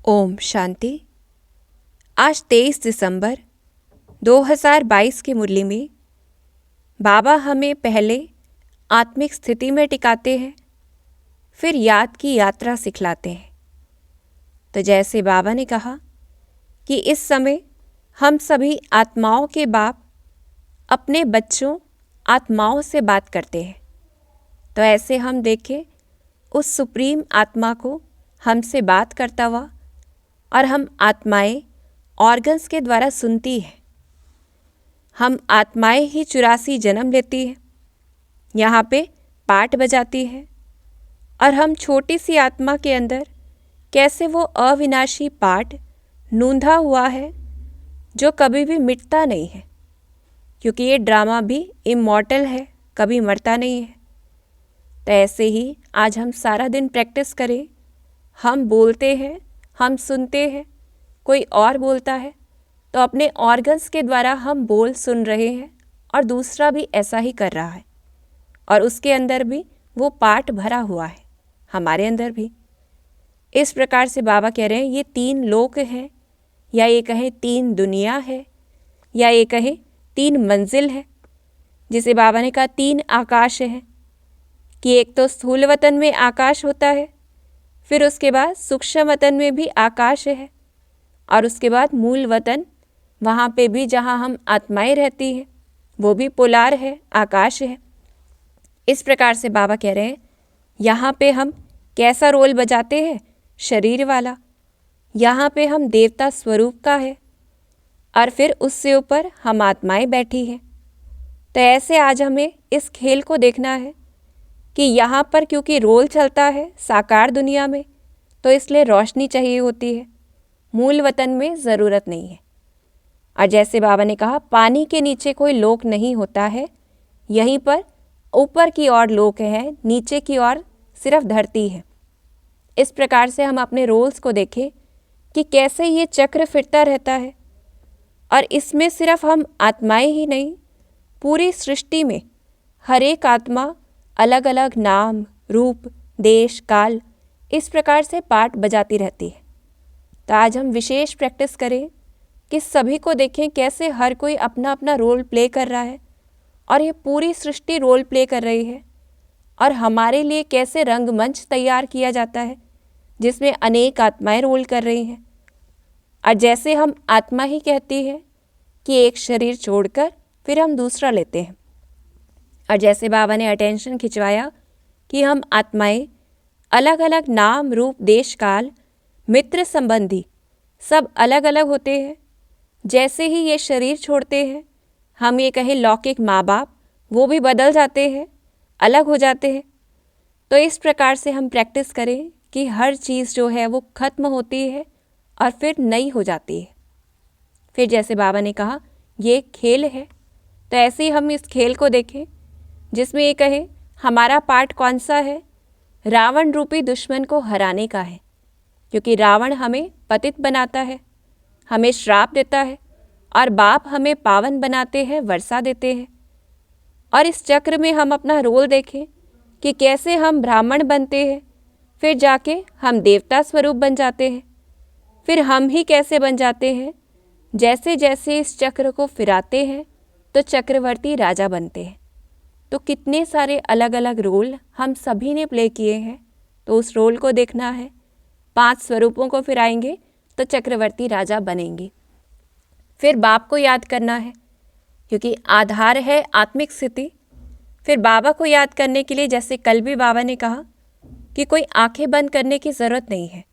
ओम शांति। आज 23 दिसंबर 2022 की मुरली में बाबा हमें पहले आत्मिक स्थिति में टिकाते हैं, फिर याद की यात्रा सिखलाते हैं। तो जैसे बाबा ने कहा कि इस समय हम सभी आत्माओं के बाप अपने बच्चों आत्माओं से बात करते हैं, तो ऐसे हम देखें उस सुप्रीम आत्मा को हमसे बात करता हुआ, और हम आत्माएं ऑर्गन्स के द्वारा सुनती हैं। हम आत्माएं ही 84 जन्म लेती हैं, यहाँ पे पाठ बजाती हैं, और हम छोटी सी आत्मा के अंदर कैसे वो अविनाशी पाठ नूंधा हुआ है जो कभी भी मिटता नहीं है, क्योंकि ये ड्रामा भी इमॉर्टल है, कभी मरता नहीं है। तो ऐसे ही आज हम सारा दिन प्रैक्टिस करें। हम बोलते हैं, हम सुनते हैं, कोई और बोलता है, तो अपने ऑर्गन्स के द्वारा हम बोल सुन रहे हैं और दूसरा भी ऐसा ही कर रहा है, और उसके अंदर भी वो पार्ट भरा हुआ है, हमारे अंदर भी। इस प्रकार से बाबा कह रहे हैं ये 3 लोक हैं, या ये कहें 3 दुनिया है, या ये कहें 3 मंजिल है। जिसे बाबा ने कहा 3 आकाश हैं, कि एक तो स्थूल वतन में आकाश होता है, फिर उसके बाद सूक्ष्म वतन में भी आकाश है, और उसके बाद मूल वतन, वहाँ पे भी जहाँ हम आत्माएं रहती हैं, वो भी पोलार है, आकाश है। इस प्रकार से बाबा कह रहे हैं यहाँ पे हम कैसा रोल बजाते हैं, शरीर वाला। यहाँ पे हम देवता स्वरूप का है, और फिर उससे ऊपर हम आत्माएं बैठी हैं। तो ऐसे आज हमें इस खेल को देखना है कि यहाँ पर क्योंकि रोल चलता है साकार दुनिया में, तो इसलिए रोशनी चाहिए होती है, मूल वतन में ज़रूरत नहीं है। और जैसे बाबा ने कहा पानी के नीचे कोई लोक नहीं होता है, यहीं पर ऊपर की ओर लोक है, नीचे की ओर सिर्फ धरती है। इस प्रकार से हम अपने रोल्स को देखें कि कैसे ये चक्र फिरता रहता है, और इसमें सिर्फ हम आत्माएं ही नहीं, पूरी सृष्टि में हर एक आत्मा अलग अलग नाम, रूप, देश, काल, इस प्रकार से पाठ बजाती रहती है। तो आज हम विशेष प्रैक्टिस करें कि सभी को देखें कैसे हर कोई अपना अपना रोल प्ले कर रहा है, और ये पूरी सृष्टि रोल प्ले कर रही है, और हमारे लिए कैसे रंगमंच तैयार किया जाता है जिसमें अनेक आत्माएं रोल कर रही हैं। और जैसे हम आत्मा ही कहती है कि एक शरीर छोड़कर फिर हम दूसरा लेते हैं, और जैसे बाबा ने अटेंशन खिंचवाया कि हम आत्माएं अलग अलग नाम, रूप, देश, काल, मित्र, संबंधी सब अलग अलग होते हैं। जैसे ही ये शरीर छोड़ते हैं, हम ये कहें लौकिक माँ बाप, वो भी बदल जाते हैं, अलग हो जाते हैं। तो इस प्रकार से हम प्रैक्टिस करें कि हर चीज़ जो है वो ख़त्म होती है और फिर नई हो जाती है। फिर जैसे बाबा ने कहा ये खेल है, तो ऐसे ही हम इस खेल को देखें जिसमें ये कहें हमारा पार्ट कौन सा है, रावण रूपी दुश्मन को हराने का है, क्योंकि रावण हमें पतित बनाता है, हमें श्राप देता है, और बाप हमें पावन बनाते हैं, वर्षा देते हैं। और इस चक्र में हम अपना रोल देखें कि कैसे हम ब्राह्मण बनते हैं, फिर जाके हम देवता स्वरूप बन जाते हैं, फिर हम ही कैसे बन जाते हैं, जैसे जैसे इस चक्र को फिराते हैं तो चक्रवर्ती राजा बनते हैं। तो कितने सारे अलग अलग रोल हम सभी ने प्ले किए हैं, तो उस रोल को देखना है। 5 स्वरूपों को फिराएंगे तो चक्रवर्ती राजा बनेंगे। फिर बाप को याद करना है, क्योंकि आधार है आत्मिक स्थिति। फिर बाबा को याद करने के लिए जैसे कल भी बाबा ने कहा कि कोई आंखें बंद करने की ज़रूरत नहीं है।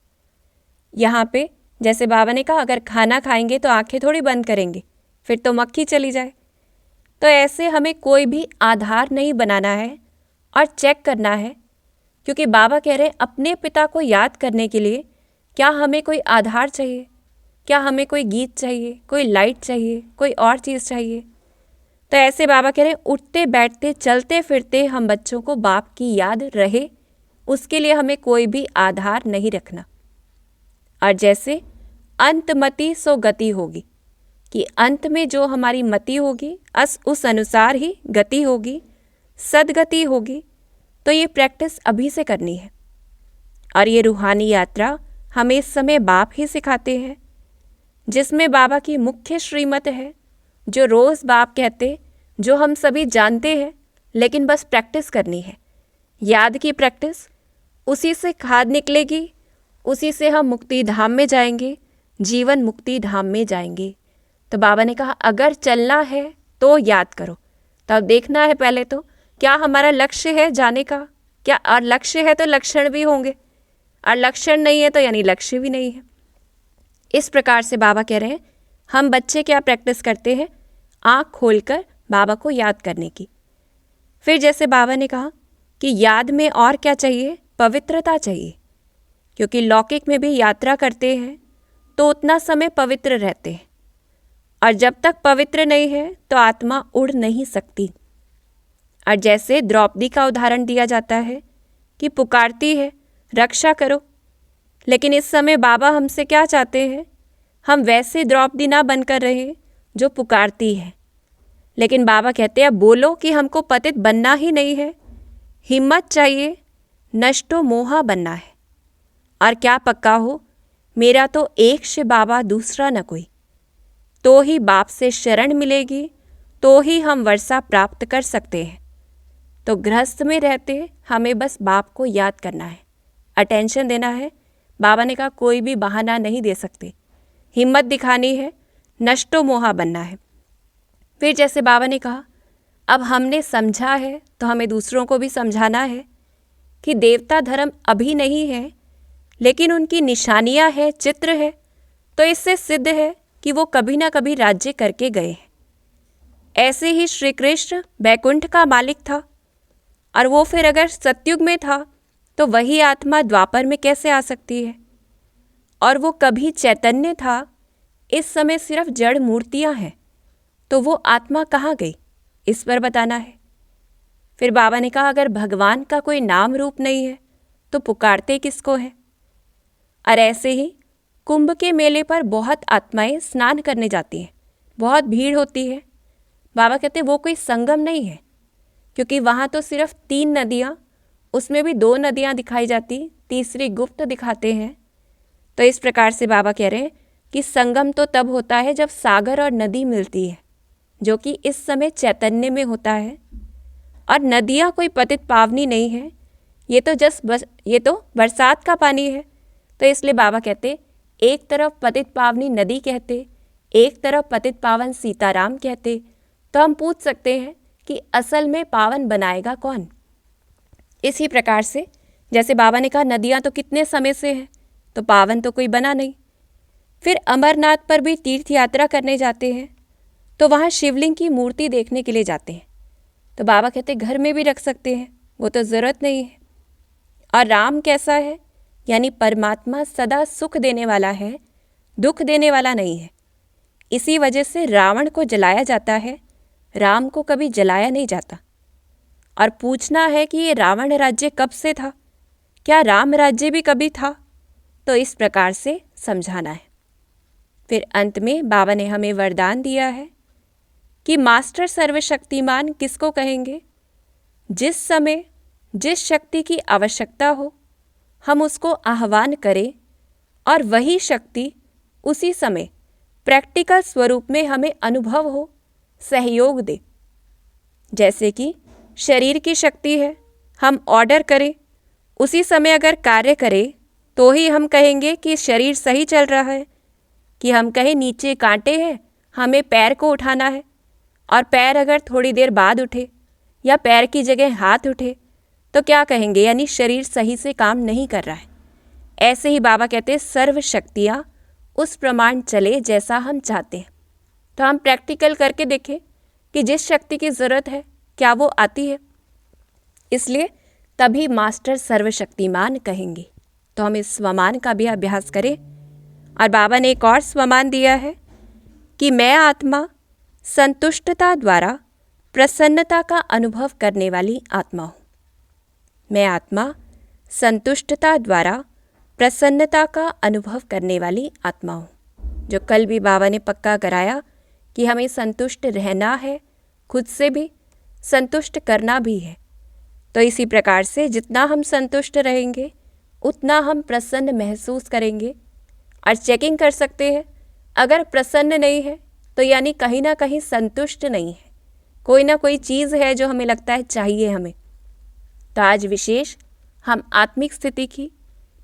यहाँ पे जैसे बाबा ने कहा अगर खाना खाएंगे तो आंखें थोड़ी बंद करेंगे, फिर तो मक्खी चली जाए। तो ऐसे हमें कोई भी आधार नहीं बनाना है और चेक करना है, क्योंकि बाबा कह रहे हैं अपने पिता को याद करने के लिए क्या हमें कोई आधार चाहिए, क्या हमें कोई गीत चाहिए, कोई लाइट चाहिए, कोई और चीज़ चाहिए। तो ऐसे बाबा कह रहे हैं उठते बैठते चलते फिरते हम बच्चों को बाप की याद रहे, उसके लिए हमें कोई भी आधार नहीं रखना। और जैसे अंतमति सो गति होगी, कि अंत में जो हमारी मति होगी उस अनुसार ही गति होगी, सदगति होगी। तो ये प्रैक्टिस अभी से करनी है, और ये रूहानी यात्रा हमें इस समय बाप ही सिखाते हैं, जिसमें बाबा की मुख्य श्रीमत है, जो रोज़ बाप कहते, जो हम सभी जानते हैं, लेकिन बस प्रैक्टिस करनी है। याद की प्रैक्टिस, उसी से खाद निकलेगी, उसी से हम मुक्ति धाम में जाएंगे, जीवन मुक्ति धाम में जाएंगे। तो बाबा ने कहा अगर चलना है तो याद करो। तो अब देखना है पहले तो क्या हमारा लक्ष्य है जाने का, क्या और लक्ष्य है तो लक्षण भी होंगे, और लक्षण नहीं है तो यानी लक्ष्य भी नहीं है। इस प्रकार से बाबा कह रहे हैं हम बच्चे क्या प्रैक्टिस करते हैं, आँख खोलकर बाबा को याद करने की। फिर जैसे बाबा ने कहा कि याद में और क्या चाहिए, पवित्रता चाहिए, क्योंकि लौकिक में भी यात्रा करते हैं तो उतना समय पवित्र रहते हैं, और जब तक पवित्र नहीं है तो आत्मा उड़ नहीं सकती। और जैसे द्रौपदी का उदाहरण दिया जाता है कि पुकारती है रक्षा करो, लेकिन इस समय बाबा हमसे क्या चाहते हैं, हम वैसे द्रौपदी ना बनकर रहे जो पुकारती है, लेकिन बाबा कहते हैं बोलो कि हमको पतित बनना ही नहीं है, हिम्मत चाहिए, नष्टो मोहा बनना है। और क्या पक्का हो, मेरा तो एक से बाबा दूसरा न कोई, तो ही बाप से शरण मिलेगी, तो ही हम वर्षा प्राप्त कर सकते हैं। तो गृहस्थ में रहते हमें बस बाप को याद करना है, अटेंशन देना है। बाबा ने कहा कोई भी बहाना नहीं दे सकते, हिम्मत दिखानी है, नष्टो मोहा बनना है। फिर जैसे बाबा ने कहा अब हमने समझा है तो हमें दूसरों को भी समझाना है कि देवता धर्म अभी नहीं है, लेकिन उनकी निशानियां है, चित्र है, तो इससे सिद्ध है कि वो कभी ना कभी राज्य करके गए हैं। ऐसे ही श्री कृष्ण बैकुंठ का मालिक था, और वो फिर अगर सतयुग में था तो वही आत्मा द्वापर में कैसे आ सकती है, और वो कभी चैतन्य था, इस समय सिर्फ जड़ मूर्तियां हैं, तो वो आत्मा कहाँ गई, इस पर बताना है। फिर बाबा ने कहा अगर भगवान का कोई नाम रूप नहीं है तो पुकारते किसको है। और ऐसे ही कुंभ के मेले पर बहुत आत्माएं स्नान करने जाती हैं, बहुत भीड़ होती है। बाबा कहते वो कोई संगम नहीं है, क्योंकि वहाँ तो सिर्फ 3 नदियाँ, उसमें भी 2 नदियाँ दिखाई जाती, तीसरी गुप्त दिखाते हैं। तो इस प्रकार से बाबा कह रहे हैं कि संगम तो तब होता है जब सागर और नदी मिलती है, जो कि इस समय चैतन्य में होता है। और नदियाँ कोई पतित पावनी नहीं है, ये तो बरसात का पानी है। तो इसलिए बाबा कहते एक तरफ पतित पावनी नदी कहते, एक तरफ पतित पावन सीताराम कहते। तो हम पूछ सकते हैं कि असल में पावन बनाएगा कौन। इसी प्रकार से जैसे बाबा ने कहा नदियाँ तो कितने समय से हैं, तो पावन तो कोई बना नहीं। फिर अमरनाथ पर भी तीर्थ यात्रा करने जाते हैं, तो वहाँ शिवलिंग की मूर्ति देखने के लिए जाते हैं। तो बाबा कहते घर में भी रख सकते हैं, वो तो ज़रूरत नहीं है। और राम कैसा है, यानी परमात्मा सदा सुख देने वाला है, दुख देने वाला नहीं है। इसी वजह से रावण को जलाया जाता है, राम को कभी जलाया नहीं जाता। और पूछना है कि ये रावण राज्य कब से था, क्या राम राज्य भी कभी था, तो इस प्रकार से समझाना है। फिर अंत में बाबा ने हमें वरदान दिया है कि मास्टर सर्वशक्तिमान किसको कहेंगे, जिस समय जिस शक्ति की आवश्यकता हो हम उसको आह्वान करें, और वही शक्ति उसी समय प्रैक्टिकल स्वरूप में हमें अनुभव हो, सहयोग दे। जैसे कि शरीर की शक्ति है, हम ऑर्डर करें, उसी समय अगर कार्य करें तो ही हम कहेंगे कि शरीर सही चल रहा है। कि हम कहें नीचे कांटे हैं, हमें पैर को उठाना है, और पैर अगर थोड़ी देर बाद उठे या पैर की जगह हाथ उठे तो क्या कहेंगे, यानी शरीर सही से काम नहीं कर रहा है। ऐसे ही बाबा कहते हैं सर्व शक्तियाँ उस प्रमाण चले जैसा हम चाहते हैं। तो हम प्रैक्टिकल करके देखें कि जिस शक्ति की ज़रूरत है क्या वो आती है, इसलिए तभी मास्टर सर्वशक्तिमान कहेंगे। तो हम इस स्वमान का भी अभ्यास करें। और बाबा ने एक और स्वमान दिया है कि मैं आत्मा संतुष्टता द्वारा प्रसन्नता का अनुभव करने वाली आत्मा हूँ। मैं आत्मा संतुष्टता द्वारा प्रसन्नता का अनुभव करने वाली आत्मा हूँ, जो कल भी बाबा ने पक्का कराया कि हमें संतुष्ट रहना है, खुद से भी संतुष्ट करना भी है। तो इसी प्रकार से जितना हम संतुष्ट रहेंगे उतना हम प्रसन्न महसूस करेंगे और चेकिंग कर सकते हैं। अगर प्रसन्न नहीं है तो यानी कहीं ना कहीं संतुष्ट नहीं है, कोई ना कोई चीज़ है जो हमें लगता है चाहिए हमें। तो आज विशेष हम आत्मिक स्थिति की,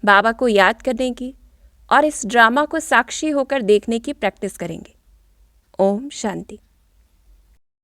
बाबा को याद करने की और इस ड्रामा को साक्षी होकर देखने की प्रैक्टिस करेंगे। ओम शांति।